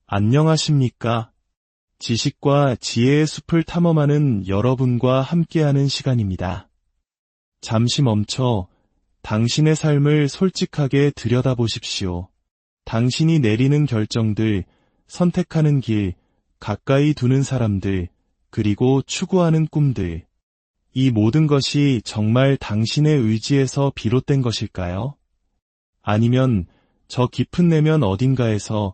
안녕하십니까? 지식과 지혜의 숲을 탐험하는 여러분과 함께하는 시간입니다. 잠시 멈춰 당신의 삶을 솔직하게 들여다보십시오. 당신이 내리는 결정들, 선택하는 길, 가까이 두는 사람들, 그리고 추구하는 꿈들. 이 모든 것이 정말 당신의 의지에서 비롯된 것일까요? 아니면 저 깊은 내면 어딘가에서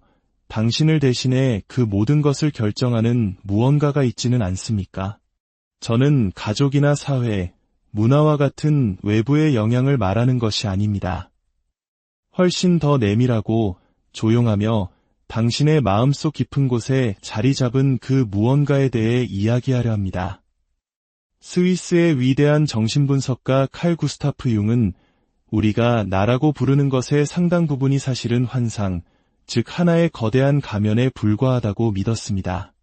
당신을 대신해 그 모든 것을 결정하는 무언가가 있지는 않습니까? 저는 가족이나 사회, 문화와 같은 외부의 영향을 말하는 것이 아닙니다. 훨씬 더 내밀하고 조용하며 당신의 마음속 깊은 곳에 자리 잡은 그 무언가에 대해 이야기하려 합니다. 스위스의 위대한 정신분석가 칼 구스타프 융은 우리가 나라고 부르는 것의 상당 부분이 사실은 환상, 즉 하나의 거대한 가면에 불과하다고 믿었습니다.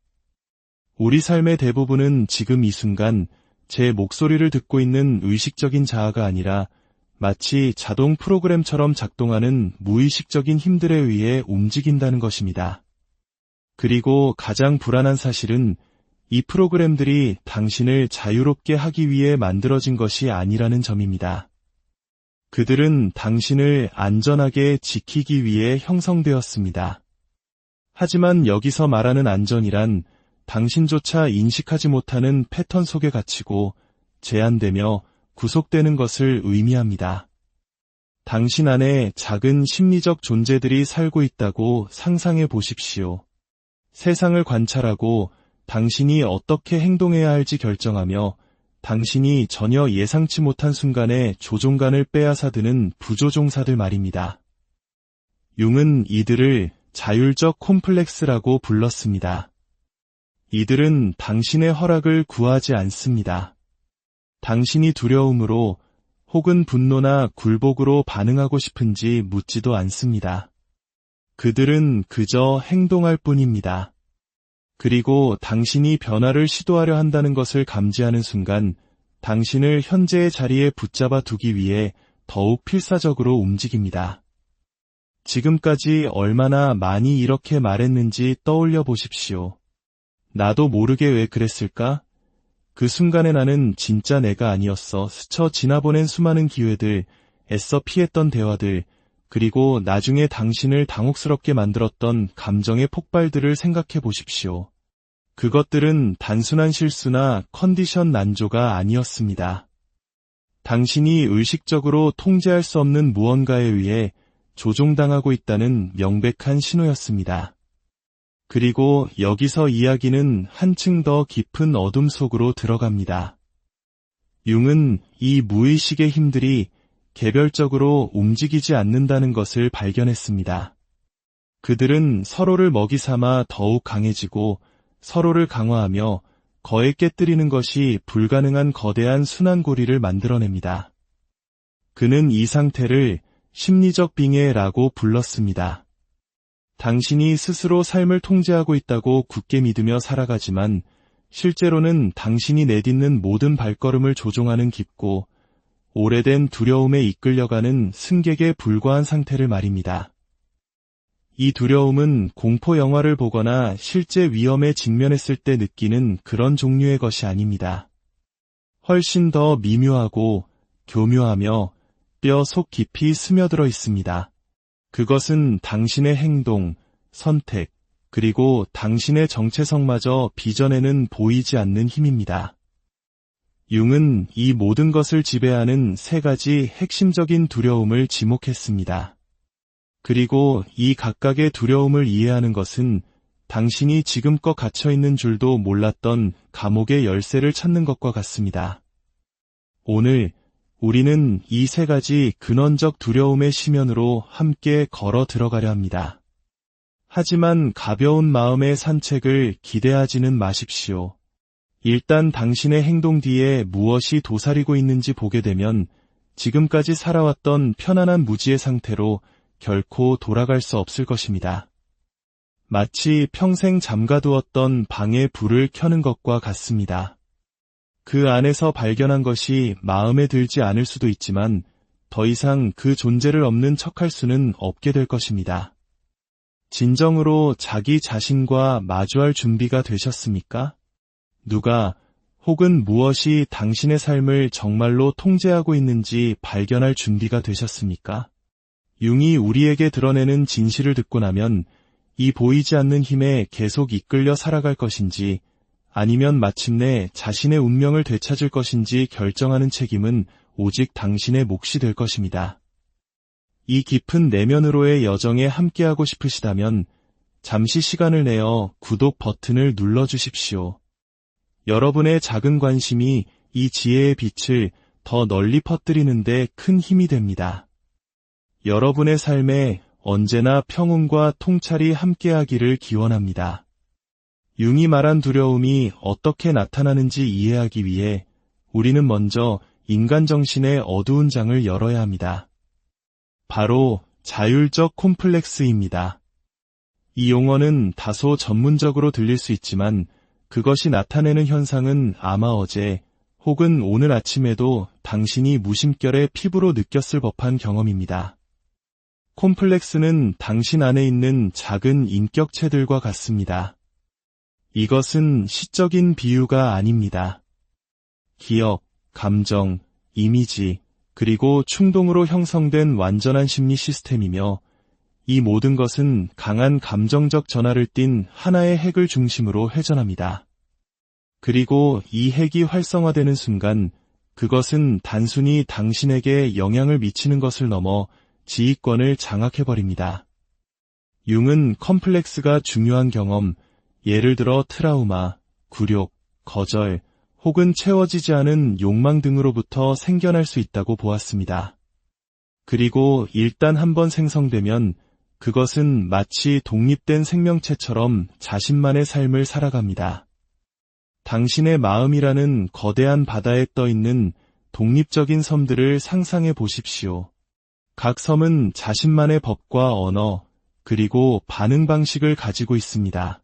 우리 삶의 대부분은 지금 이 순간 제 목소리를 듣고 있는 의식적인 자아가 아니라 마치 자동 프로그램처럼 작동하는 무의식적인 힘들에 의해 움직인다는 것입니다. 그리고 가장 불안한 사실은 이 프로그램들이 당신을 자유롭게 하기 위해 만들어진 것이 아니라는 점입니다. 그들은 당신을 안전하게 지키기 위해 형성되었습니다. 하지만 여기서 말하는 안전이란 당신조차 인식하지 못하는 패턴 속에 갇히고 제한되며 구속되는 것을 의미합니다. 당신 안에 작은 심리적 존재들이 살고 있다고 상상해 보십시오. 세상을 관찰하고 당신이 어떻게 행동해야 할지 결정하며 당신이 전혀 예상치 못한 순간에 조종관을 빼앗아드는 부조종사들 말입니다. 융은 이들을 자율적 콤플렉스라고 불렀습니다. 이들은 당신의 허락을 구하지 않습니다. 당신이 두려움으로 혹은 분노나 굴복으로 반응하고 싶은지 묻지도 않습니다. 그들은 그저 행동할 뿐입니다. 그리고 당신이 변화를 시도하려 한다는 것을 감지하는 순간 당신을 현재의 자리에 붙잡아 두기 위해 더욱 필사적으로 움직입니다. 지금까지 얼마나 많이 이렇게 말했는지 떠올려 보십시오. 나도 모르게 왜 그랬을까? 그 순간에 나는 진짜 내가 아니었어. 스쳐 지나보낸 수많은 기회들, 애써 피했던 대화들, 그리고 나중에 당신을 당혹스럽게 만들었던 감정의 폭발들을 생각해 보십시오. 그것들은 단순한 실수나 컨디션 난조가 아니었습니다. 당신이 의식적으로 통제할 수 없는 무언가에 의해 조종당하고 있다는 명백한 신호였습니다. 그리고 여기서 이야기는 한층 더 깊은 어둠 속으로 들어갑니다. 융은 이 무의식의 힘들이 개별적으로 움직이지 않는다는 것을 발견했습니다. 그들은 서로를 먹이 삼아 더욱 강해지고 서로를 강화하며 거에 깨뜨리는 것이 불가능한 거대한 순환고리를 만들어냅니다. 그는 이 상태를 심리적 빙해라고 불렀습니다. 당신이 스스로 삶을 통제하고 있다고 굳게 믿으며 살아가지만 실제로는 당신이 내딛는 모든 발걸음을 조종하는 깊고 오래된 두려움에 이끌려가는 승객에 불과한 상태를 말입니다. 이 두려움은 공포 영화를 보거나 실제 위험에 직면했을 때 느끼는 그런 종류의 것이 아닙니다. 훨씬 더 미묘하고 교묘하며 뼈 속 깊이 스며들어 있습니다. 그것은 당신의 행동, 선택, 그리고 당신의 정체성마저 빚어내는 보이지 않는 힘입니다. 융은 이 모든 것을 지배하는 세 가지 핵심적인 두려움을 지목했습니다. 그리고 이 각각의 두려움을 이해하는 것은 당신이 지금껏 갇혀있는 줄도 몰랐던 감옥의 열쇠를 찾는 것과 같습니다. 오늘 우리는 이 세 가지 근원적 두려움의 심연으로 함께 걸어 들어가려 합니다. 하지만 가벼운 마음의 산책을 기대하지는 마십시오. 일단 당신의 행동 뒤에 무엇이 도사리고 있는지 보게 되면 지금까지 살아왔던 편안한 무지의 상태로 결코 돌아갈 수 없을 것입니다. 마치 평생 잠가두었던 방에 불을 켜는 것과 같습니다. 그 안에서 발견한 것이 마음에 들지 않을 수도 있지만 더 이상 그 존재를 없는 척할 수는 없게 될 것입니다. 진정으로 자기 자신과 마주할 준비가 되셨습니까? 누가 혹은 무엇이 당신의 삶을 정말로 통제하고 있는지 발견할 준비가 되셨습니까? 융이 우리에게 드러내는 진실을 듣고 나면 이 보이지 않는 힘에 계속 이끌려 살아갈 것인지 아니면 마침내 자신의 운명을 되찾을 것인지 결정하는 책임은 오직 당신의 몫이 될 것입니다. 이 깊은 내면으로의 여정에 함께하고 싶으시다면 잠시 시간을 내어 구독 버튼을 눌러주십시오. 여러분의 작은 관심이 이 지혜의 빛을 더 널리 퍼뜨리는 데 큰 힘이 됩니다. 여러분의 삶에 언제나 평온과 통찰이 함께하기를 기원합니다. 융이 말한 두려움이 어떻게 나타나는지 이해하기 위해 우리는 먼저 인간 정신의 어두운 장을 열어야 합니다. 바로 자율적 콤플렉스입니다. 이 용어는 다소 전문적으로 들릴 수 있지만 그것이 나타내는 현상은 아마 어제 혹은 오늘 아침에도 당신이 무심결에 피부로 느꼈을 법한 경험입니다. 콤플렉스는 당신 안에 있는 작은 인격체들과 같습니다. 이것은 시적인 비유가 아닙니다. 기억, 감정, 이미지, 그리고 충동으로 형성된 완전한 심리 시스템이며 이 모든 것은 강한 감정적 전하를 띤 하나의 핵을 중심으로 회전합니다. 그리고 이 핵이 활성화되는 순간 그것은 단순히 당신에게 영향을 미치는 것을 넘어 지휘권을 장악해버립니다. 융은 컴플렉스가 중요한 경험, 예를 들어 트라우마, 굴욕, 거절, 혹은 채워지지 않은 욕망 등으로부터 생겨날 수 있다고 보았습니다. 그리고 일단 한번 생성되면 그것은 마치 독립된 생명체처럼 자신만의 삶을 살아갑니다. 당신의 마음이라는 거대한 바다에 떠있는 독립적인 섬들을 상상해 보십시오. 각 섬은 자신만의 법과 언어, 그리고 반응 방식을 가지고 있습니다.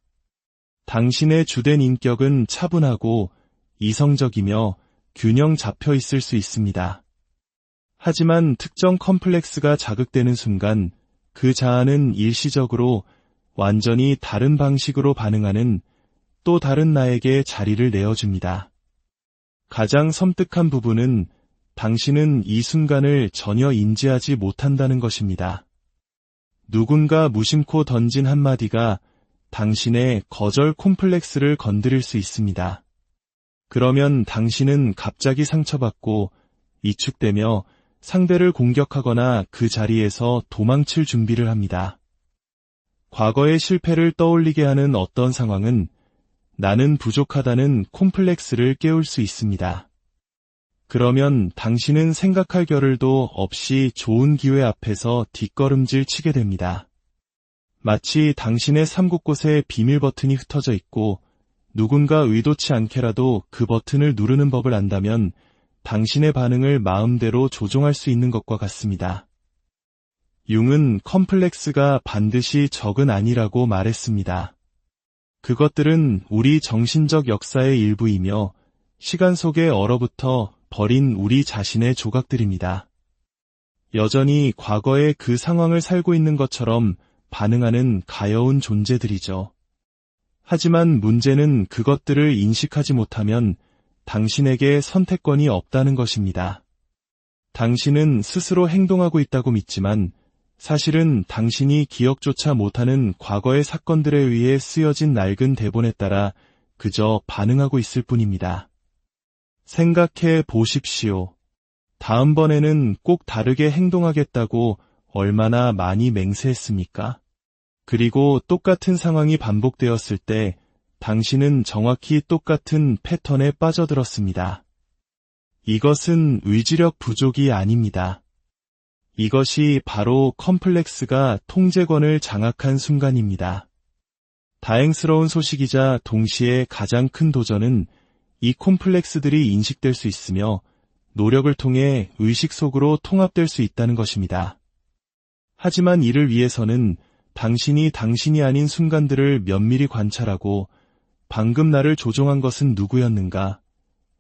당신의 주된 인격은 차분하고 이성적이며 균형 잡혀 있을 수 있습니다. 하지만 특정 컴플렉스가 자극되는 순간 그 자아는 일시적으로 완전히 다른 방식으로 반응하는 또 다른 나에게 자리를 내어줍니다. 가장 섬뜩한 부분은 당신은 이 순간을 전혀 인지하지 못한다는 것입니다. 누군가 무심코 던진 한마디가 당신의 거절 콤플렉스를 건드릴 수 있습니다. 그러면 당신은 갑자기 상처받고 위축되며 상대를 공격하거나 그 자리에서 도망칠 준비를 합니다. 과거의 실패를 떠올리게 하는 어떤 상황은 나는 부족하다는 콤플렉스를 깨울 수 있습니다. 그러면 당신은 생각할 겨를도 없이 좋은 기회 앞에서 뒷걸음질 치게 됩니다. 마치 당신의 삶 곳곳에 비밀 버튼이 흩어져 있고 누군가 의도치 않게라도 그 버튼을 누르는 법을 안다면 당신의 반응을 마음대로 조종할 수 있는 것과 같습니다. 융은 컴플렉스가 반드시 적은 아니라고 말했습니다. 그것들은 우리 정신적 역사의 일부이며 시간 속에 얼어붙어 버린 우리 자신의 조각들입니다. 여전히 과거의 그 상황을 살고 있는 것처럼 반응하는 가여운 존재들이죠. 하지만 문제는 그것들을 인식하지 못하면 당신에게 선택권이 없다는 것입니다. 당신은 스스로 행동하고 있다고 믿지만 사실은 당신이 기억조차 못하는 과거의 사건들에 의해 쓰여진 낡은 대본에 따라 그저 반응하고 있을 뿐입니다. 생각해 보십시오. 다음번에는 꼭 다르게 행동하겠다고 얼마나 많이 맹세했습니까? 그리고 똑같은 상황이 반복되었을 때 당신은 정확히 똑같은 패턴에 빠져들었습니다. 이것은 의지력 부족이 아닙니다. 이것이 바로 컴플렉스가 통제권을 장악한 순간입니다. 다행스러운 소식이자 동시에 가장 큰 도전은 이 콤플렉스들이 인식될 수 있으며 노력을 통해 의식 속으로 통합될 수 있다는 것입니다. 하지만 이를 위해서는 당신이 아닌 순간들을 면밀히 관찰하고 방금 나를 조종한 것은 누구였는가?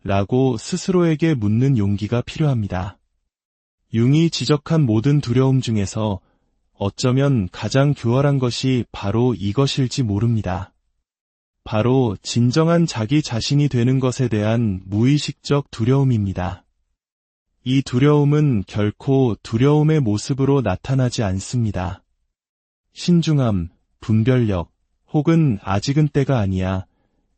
라고 스스로에게 묻는 용기가 필요합니다. 융이 지적한 모든 두려움 중에서 어쩌면 가장 교활한 것이 바로 이것일지 모릅니다. 바로 진정한 자기 자신이 되는 것에 대한 무의식적 두려움입니다. 이 두려움은 결코 두려움의 모습으로 나타나지 않습니다. 신중함, 분별력, 혹은 아직은 때가 아니야,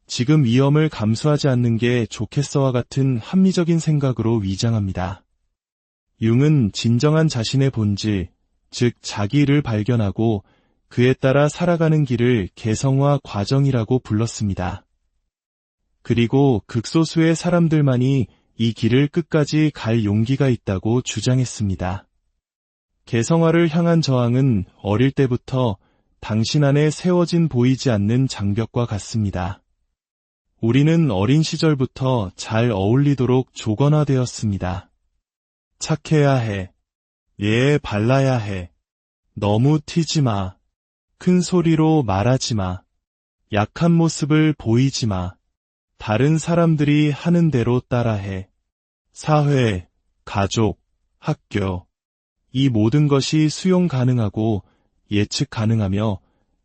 지금 위험을 감수하지 않는 게 좋겠어와 같은 합리적인 생각으로 위장합니다. 융은 진정한 자신의 본질, 즉 자기를 발견하고 그에 따라 살아가는 길을 개성화 과정이라고 불렀습니다. 그리고 극소수의 사람들만이 이 길을 끝까지 갈 용기가 있다고 주장했습니다. 개성화를 향한 저항은 어릴 때부터 당신 안에 세워진 보이지 않는 장벽과 같습니다. 우리는 어린 시절부터 잘 어울리도록 조건화되었습니다. 착해야 해. 예에 발라야 해. 너무 튀지 마. 큰 소리로 말하지 마. 약한 모습을 보이지 마. 다른 사람들이 하는 대로 따라해. 사회, 가족, 학교. 이 모든 것이 수용 가능하고 예측 가능하며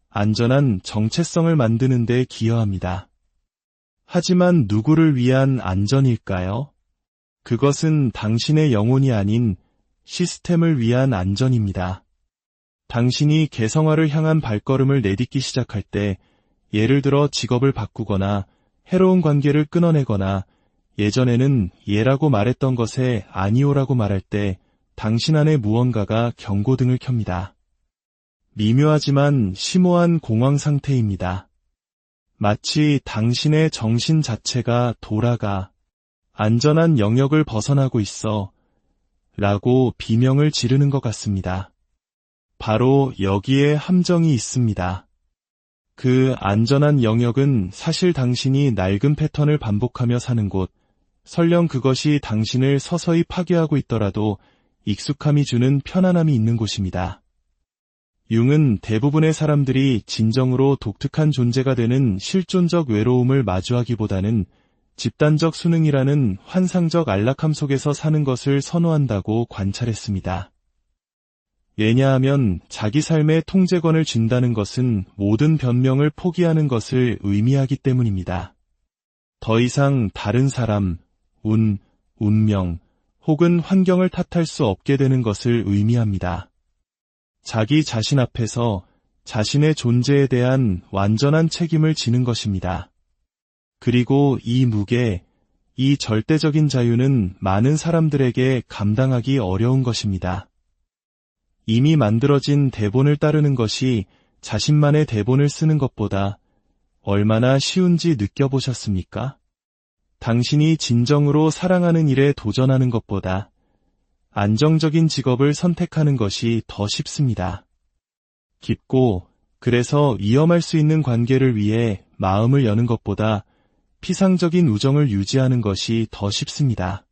안전한 정체성을 만드는 데 기여합니다. 하지만 누구를 위한 안전일까요? 그것은 당신의 영혼이 아닌 시스템을 위한 안전입니다. 당신이 개성화를 향한 발걸음을 내딛기 시작할 때, 예를 들어 직업을 바꾸거나 해로운 관계를 끊어내거나 예전에는 예라고 말했던 것에 아니오라고 말할 때 당신 안에 무언가가 경고등을 켭니다. 미묘하지만 심오한 공황 상태입니다. 마치 당신의 정신 자체가 돌아가 안전한 영역을 벗어나고 있어 라고 비명을 지르는 것 같습니다. 바로 여기에 함정이 있습니다. 그 안전한 영역은 사실 당신이 낡은 패턴을 반복하며 사는 곳, 설령 그것이 당신을 서서히 파괴하고 있더라도 익숙함이 주는 편안함이 있는 곳입니다. 융은 대부분의 사람들이 진정으로 독특한 존재가 되는 실존적 외로움을 마주하기보다는 집단적 수능이라는 환상적 안락함 속에서 사는 것을 선호한다고 관찰했습니다. 왜냐하면 자기 삶의 통제권을 쥔다는 것은 모든 변명을 포기하는 것을 의미하기 때문입니다. 더 이상 다른 사람, 운명, 혹은 환경을 탓할 수 없게 되는 것을 의미합니다. 자기 자신 앞에서 자신의 존재에 대한 완전한 책임을 지는 것입니다. 그리고 이 무게, 이 절대적인 자유는 많은 사람들에게 감당하기 어려운 것입니다. 이미 만들어진 대본을 따르는 것이 자신만의 대본을 쓰는 것보다 얼마나 쉬운지 느껴보셨습니까? 당신이 진정으로 사랑하는 일에 도전하는 것보다 안정적인 직업을 선택하는 것이 더 쉽습니다. 깊고 그래서 위험할 수 있는 관계를 위해 마음을 여는 것보다 피상적인 우정을 유지하는 것이 더 쉽습니다.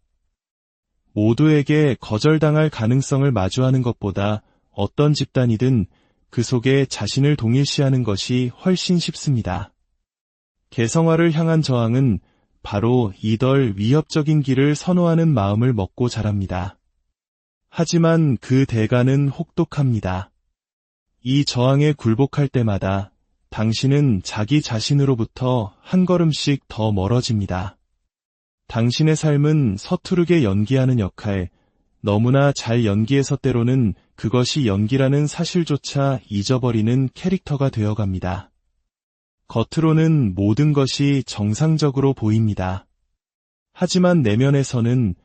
모두에게 거절당할 가능성을 마주하는 것보다 어떤 집단이든 그 속에 자신을 동일시하는 것이 훨씬 쉽습니다. 개성화를 향한 저항은 바로 이덜 위협적인 길을 선호하는 마음을 먹고 자랍니다. 하지만 그 대가는 혹독합니다. 이 저항에 굴복할 때마다 당신은 자기 자신으로부터 한 걸음씩 더 멀어집니다. 당신의 삶은 서투르게 연기하는 역할, 너무나 잘 연기해서 때로는 그것이 연기라는 사실조차 잊어버리는 캐릭터가 되어갑니다. 겉으로는 모든 것이 정상적으로 보입니다. 하지만 내면에서는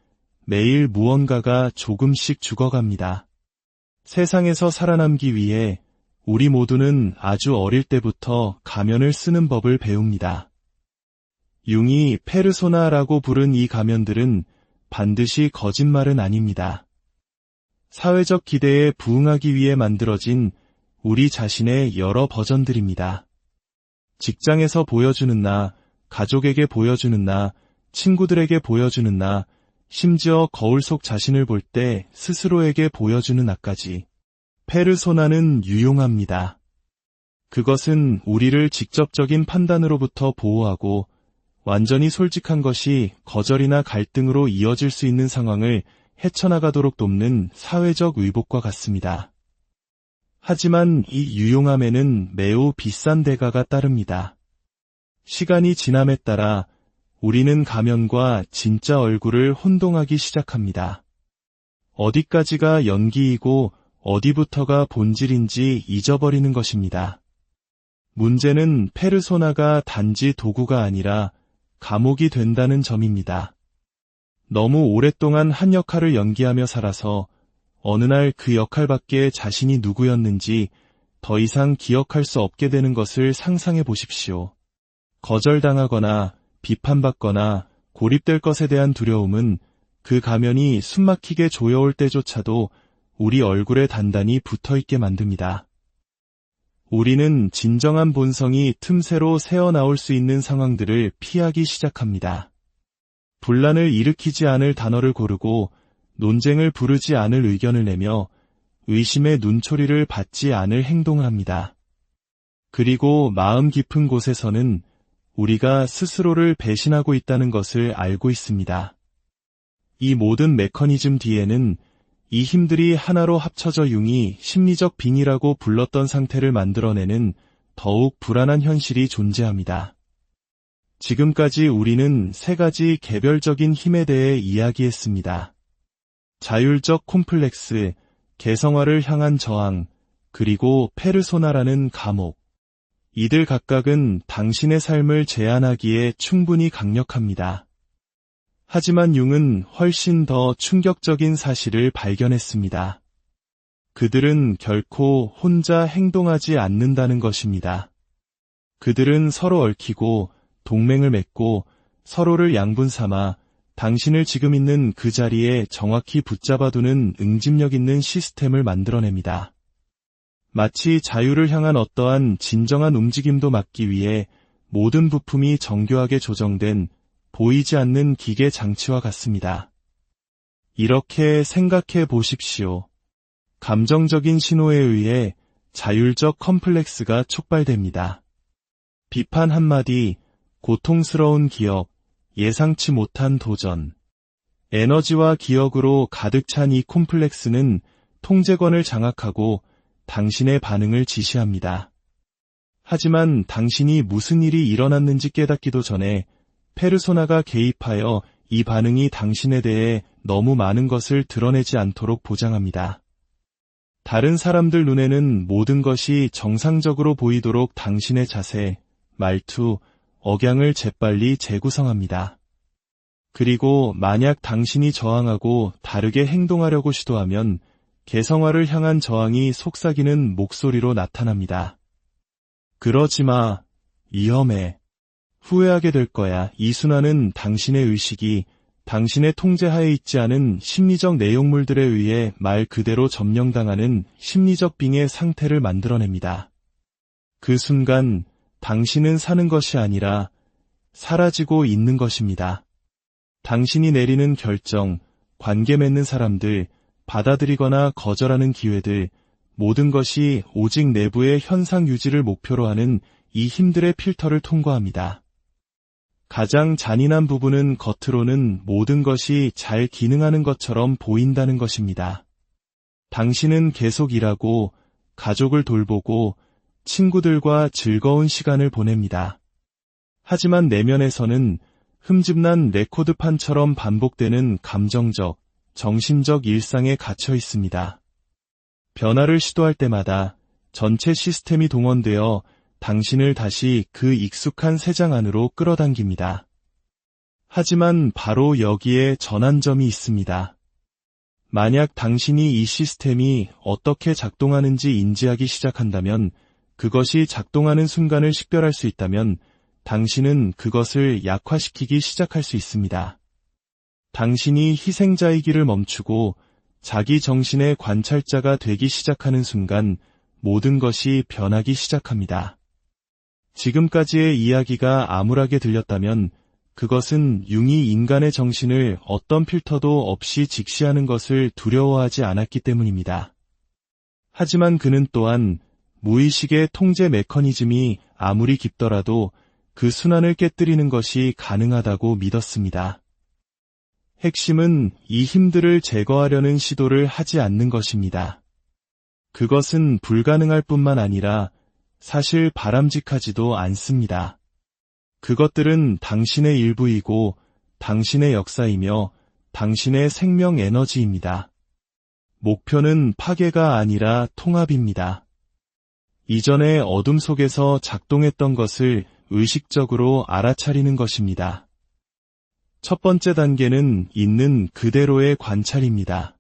매일 무언가가 조금씩 죽어갑니다. 세상에서 살아남기 위해 우리 모두는 아주 어릴 때부터 가면을 쓰는 법을 배웁니다. 융이 페르소나라고 부른 이 가면들은 반드시 거짓말은 아닙니다. 사회적 기대에 부응하기 위해 만들어진 우리 자신의 여러 버전들입니다. 직장에서 보여주는 나, 가족에게 보여주는 나, 친구들에게 보여주는 나, 심지어 거울 속 자신을 볼 때 스스로에게 보여주는 나까지. 페르소나는 유용합니다. 그것은 우리를 직접적인 판단으로부터 보호하고 완전히 솔직한 것이 거절이나 갈등으로 이어질 수 있는 상황을 헤쳐나가도록 돕는 사회적 의복과 같습니다. 하지만 이 유용함에는 매우 비싼 대가가 따릅니다. 시간이 지남에 따라 우리는 가면과 진짜 얼굴을 혼동하기 시작합니다. 어디까지가 연기이고 어디부터가 본질인지 잊어버리는 것입니다. 문제는 페르소나가 단지 도구가 아니라 감옥이 된다는 점입니다. 너무 오랫동안 한 역할을 연기하며 살아서 어느 날 그 역할밖에 자신이 누구였는지 더 이상 기억할 수 없게 되는 것을 상상해 보십시오. 거절당하거나 비판받거나 고립될 것에 대한 두려움은 그 가면이 숨막히게 조여올 때조차도 우리 얼굴에 단단히 붙어있게 만듭니다. 우리는 진정한 본성이 틈새로 새어나올 수 있는 상황들을 피하기 시작합니다. 분란을 일으키지 않을 단어를 고르고 논쟁을 부르지 않을 의견을 내며 의심의 눈초리를 받지 않을 행동을 합니다. 그리고 마음 깊은 곳에서는 우리가 스스로를 배신하고 있다는 것을 알고 있습니다. 이 모든 메커니즘 뒤에는 이 힘들이 하나로 합쳐져 융이 심리적 빙의라고 불렀던 상태를 만들어내는 더욱 불안한 현실이 존재합니다. 지금까지 우리는 세 가지 개별적인 힘에 대해 이야기했습니다. 자율적 콤플렉스, 개성화를 향한 저항, 그리고 페르소나라는 감옥. 이들 각각은 당신의 삶을 제한하기에 충분히 강력합니다. 하지만 융은 훨씬 더 충격적인 사실을 발견했습니다. 그들은 결코 혼자 행동하지 않는다는 것입니다. 그들은 서로 얽히고 동맹을 맺고 서로를 양분 삼아 당신을 지금 있는 그 자리에 정확히 붙잡아두는 응집력 있는 시스템을 만들어냅니다. 마치 자유를 향한 어떠한 진정한 움직임도 막기 위해 모든 부품이 정교하게 조정된 보이지 않는 기계 장치와 같습니다. 이렇게 생각해 보십시오. 감정적인 신호에 의해 자율적 컴플렉스가 촉발됩니다. 비판 한마디, 고통스러운 기억, 예상치 못한 도전. 에너지와 기억으로 가득 찬 이 콤플렉스는 통제권을 장악하고 당신의 반응을 지시합니다. 하지만 당신이 무슨 일이 일어났는지 깨닫기도 전에 페르소나가 개입하여 이 반응이 당신에 대해 너무 많은 것을 드러내지 않도록 보장합니다. 다른 사람들 눈에는 모든 것이 정상적으로 보이도록 당신의 자세, 말투, 억양을 재빨리 재구성합니다. 그리고 만약 당신이 저항하고 다르게 행동하려고 시도하면 개성화를 향한 저항이 속삭이는 목소리로 나타납니다. 그러지 마. 위험해. 후회하게 될 거야. 이 순환은 당신의 의식이 당신의 통제하에 있지 않은 심리적 내용물들에 의해 말 그대로 점령당하는 심리적 빙의 상태를 만들어냅니다. 그 순간 당신은 사는 것이 아니라 사라지고 있는 것입니다. 당신이 내리는 결정, 관계 맺는 사람들, 받아들이거나 거절하는 기회들, 모든 것이 오직 내부의 현상 유지를 목표로 하는 이 힘들의 필터를 통과합니다. 가장 잔인한 부분은 겉으로는 모든 것이 잘 기능하는 것처럼 보인다는 것입니다. 당신은 계속 일하고, 가족을 돌보고, 친구들과 즐거운 시간을 보냅니다. 하지만 내면에서는 흠집난 레코드판처럼 반복되는 감정적, 정신적 일상에 갇혀 있습니다. 변화를 시도할 때마다 전체 시스템이 동원되어 당신을 다시 그 익숙한 세장 안으로 끌어당깁니다. 하지만 바로 여기에 전환점이 있습니다. 만약 당신이 이 시스템이 어떻게 작동하는지 인지하기 시작한다면, 그것이 작동하는 순간을 식별할 수 있다면 당신은 그것을 약화시키기 시작할 수 있습니다. 당신이 희생자이기를 멈추고 자기 정신의 관찰자가 되기 시작하는 순간 모든 것이 변하기 시작합니다. 지금까지의 이야기가 암울하게 들렸다면 그것은 융이 인간의 정신을 어떤 필터도 없이 직시하는 것을 두려워하지 않았기 때문입니다. 하지만 그는 또한 무의식의 통제 메커니즘이 아무리 깊더라도 그 순환을 깨뜨리는 것이 가능하다고 믿었습니다. 핵심은 이 힘들을 제거하려는 시도를 하지 않는 것입니다. 그것은 불가능할 뿐만 아니라 사실 바람직하지도 않습니다. 그것들은 당신의 일부이고 당신의 역사이며 당신의 생명 에너지입니다. 목표는 파괴가 아니라 통합입니다. 이전의 어둠 속에서 작동했던 것을 의식적으로 알아차리는 것입니다. 첫 번째 단계는 있는 그대로의 관찰입니다.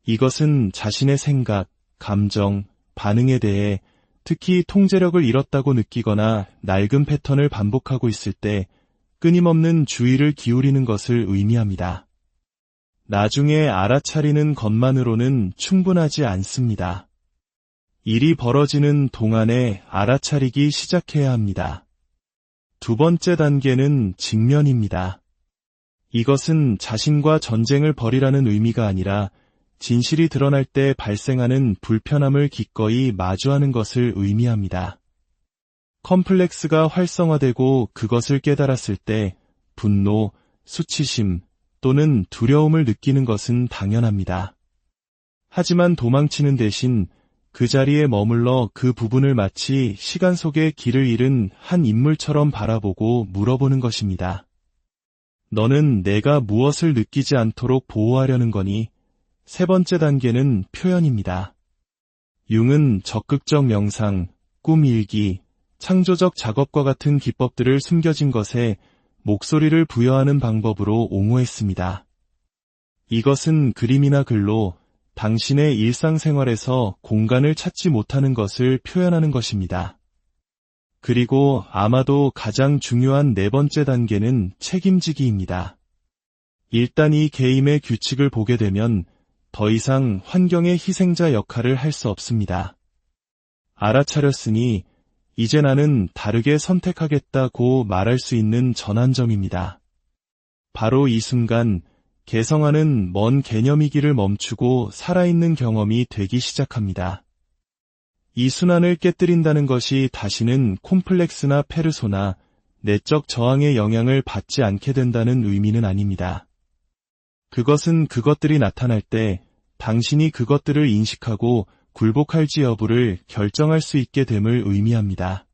이것은 자신의 생각, 감정, 반응에 대해 특히 통제력을 잃었다고 느끼거나 낡은 패턴을 반복하고 있을 때 끊임없는 주의를 기울이는 것을 의미합니다. 나중에 알아차리는 것만으로는 충분하지 않습니다. 일이 벌어지는 동안에 알아차리기 시작해야 합니다. 두 번째 단계는 직면입니다. 이것은 자신과 전쟁을 벌이라는 의미가 아니라 진실이 드러날 때 발생하는 불편함을 기꺼이 마주하는 것을 의미합니다. 컴플렉스가 활성화되고 그것을 깨달았을 때 분노, 수치심 또는 두려움을 느끼는 것은 당연합니다. 하지만 도망치는 대신 그 자리에 머물러 그 부분을 마치 시간 속에 길을 잃은 한 인물처럼 바라보고 물어보는 것입니다. 너는 내가 무엇을 느끼지 않도록 보호하려는 거니? 세 번째 단계는 표현입니다. 융은 적극적 명상, 꿈 일기, 창조적 작업과 같은 기법들을 숨겨진 것에 목소리를 부여하는 방법으로 옹호했습니다. 이것은 그림이나 글로 당신의 일상생활에서 공간을 찾지 못하는 것을 표현하는 것입니다. 그리고 아마도 가장 중요한 네 번째 단계는 책임지기입니다. 일단 이 게임의 규칙을 보게 되면 더 이상 환경의 희생자 역할을 할 수 없습니다. 알아차렸으니 이제 나는 다르게 선택하겠다고 말할 수 있는 전환점입니다. 바로 이 순간 개성하는 먼 개념이기를 멈추고 살아있는 경험이 되기 시작합니다. 이 순환을 깨뜨린다는 것이 다시는 콤플렉스나 페르소나, 내적 저항의 영향을 받지 않게 된다는 의미는 아닙니다. 그것은 그것들이 나타날 때 당신이 그것들을 인식하고 굴복할지 여부를 결정할 수 있게 됨을 의미합니다.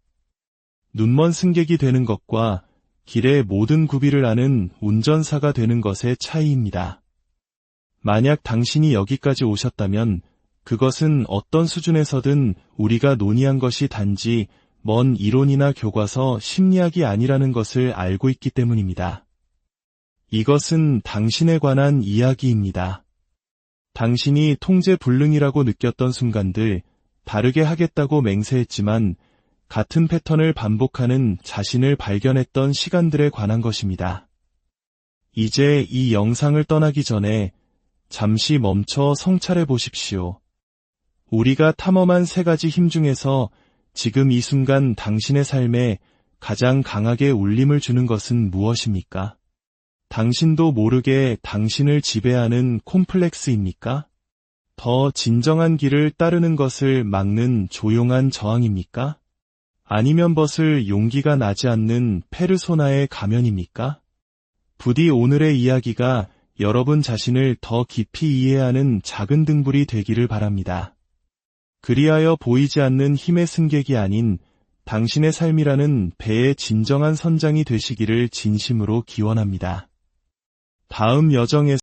눈먼 승객이 되는 것과 길의 모든 구비를 아는 운전사가 되는 것의 차이입니다. 만약 당신이 여기까지 오셨다면 그것은 어떤 수준에서든 우리가 논의한 것이 단지 먼 이론이나 교과서 심리학이 아니라는 것을 알고 있기 때문입니다. 이것은 당신에 관한 이야기입니다. 당신이 통제불능이라고 느꼈던 순간들, 다르게 하겠다고 맹세했지만 같은 패턴을 반복하는 자신을 발견했던 시간들에 관한 것입니다. 이제 이 영상을 떠나기 전에 잠시 멈춰 성찰해 보십시오. 우리가 탐험한 세 가지 힘 중에서 지금 이 순간 당신의 삶에 가장 강하게 울림을 주는 것은 무엇입니까? 당신도 모르게 당신을 지배하는 콤플렉스입니까? 더 진정한 길을 따르는 것을 막는 조용한 저항입니까? 아니면 벗을 용기가 나지 않는 페르소나의 가면입니까? 부디 오늘의 이야기가 여러분 자신을 더 깊이 이해하는 작은 등불이 되기를 바랍니다. 그리하여 보이지 않는 힘의 승객이 아닌 당신의 삶이라는 배의 진정한 선장이 되시기를 진심으로 기원합니다. 다음 여정에서